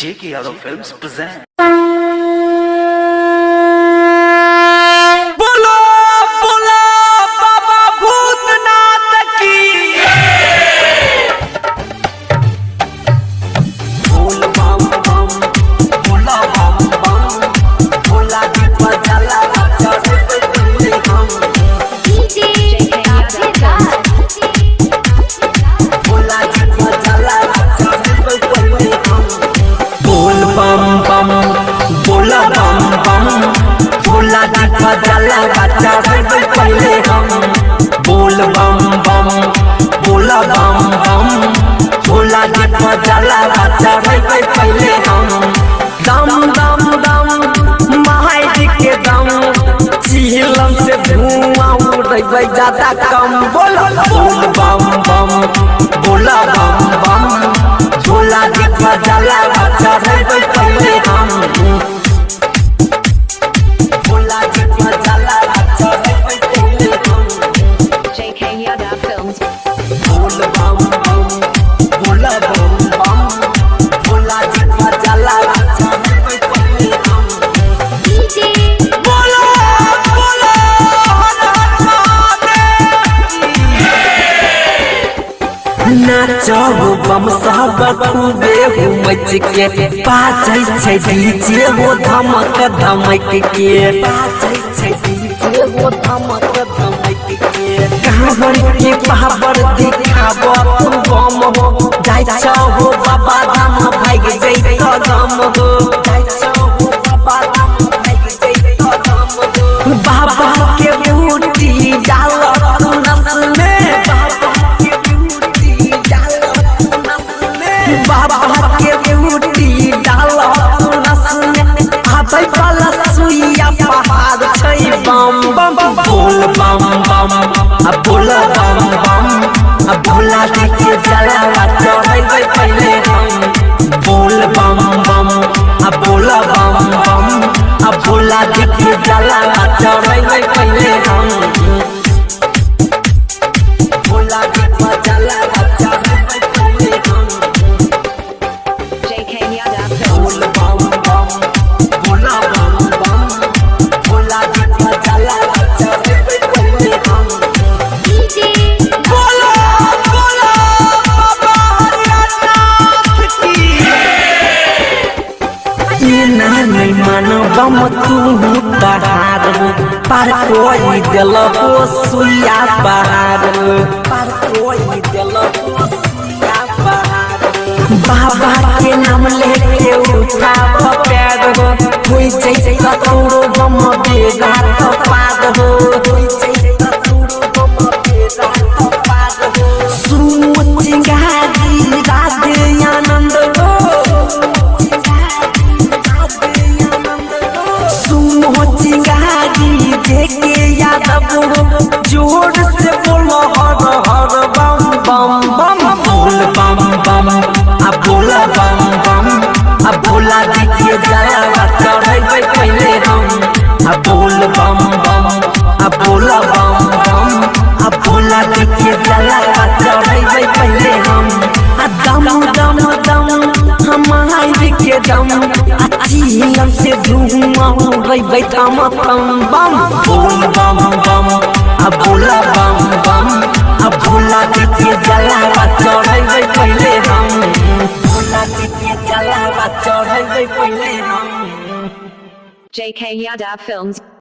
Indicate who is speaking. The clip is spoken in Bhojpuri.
Speaker 1: J.K. Yadav Films present.
Speaker 2: बोलो बोलो बाबा भूतनाथ की। बोल बम बम बोला बम बम बोला जी बजाला चढ़े तुमने हम बोला जी बजाला चढ़े तुमने हम। बोल बम बम बोला बम बम बोला जी बजाला चढ़े पहले हम। बोल बम बम बोला बम बम बोला जी बजाला चढ़े पहले हम। दम दम दम महाजी के दम चिलम से धुआं उड़े ज्यादा कम। बोल बोल बम बम बोला बम बम बोला जी बजाला चढ़े पहले हम। बोला जी बजाला चढ़े पहले हम।
Speaker 3: J.K. Yadav Films.
Speaker 2: बोल बम बम बोला बम बम बोला जी बजाला चढ़े पहले हम। बोलो बोलो हर हर महादेव। नाचो बम सब खूबे हो मच के बाजै छै डीजे हो धमक धमक के बाजै छै डीजे हो धमक धमक के। कांवर के पावर दिखाबो बम हो जाय छौ हो बाबा धाम भाग जै कदम हो जाय छौ हो बाबा धाम भाग जै कदम हो। बाबा के बूटी डाल तू नस में बाबा के बूटी डाल तू नस में बाबा के बूटी डाल तू नस में। आबै वाला सुइया पहाड़ छै बम बम बोल बम बम आ बोल बम बम आ भोला जी के जलावा चढ़ै पहले हम। बोल बम बम आ बोल बम बम आ भोला जी के जलावा चढ़ै पहले हम। भोला जी के जलावा चढ़ै पहले हम।
Speaker 3: J.K. Yadav
Speaker 2: बोल
Speaker 3: Films.
Speaker 2: बम बम बोला बम बम भोला जी के जलावा चढ़ै पहले हम। बोलो बोलो बाबा हरिनाथ की। ये नहीं मानो बम तू तहार पार कोई दिल हो सुइया बहार पार कोई दिल हो सुइया बहार। बाबा के नाम लेके उठाव पैर हो कोई जैसा तोरो बम बेगा तो पार हो कोई जैसा तोरो बम बेगा तो पार हो। सुनो चिंगारी राधे आनंद हो सुनो चिंगारी जेके यादव हो जोर से बोलो हर हर बम बम बम। बोल बम बम आ बोला बम बम आ भोला जी के जलावा चढ़ै पहले हम। आ बोल बम बम आ बोला बम बम आ भोला जी के जलावा चढ़ै पहले हम। आ दम दम दम हमारी के दम आ चिलम से धुआं उड़े थम थम बम। बोल बम बम आ बोला बम बम आ भोला जी के जलावा चढ़ै पहले हम। भोला जी के जलावा चढ़ै पहले हम।
Speaker 3: J.K. Yadav Films.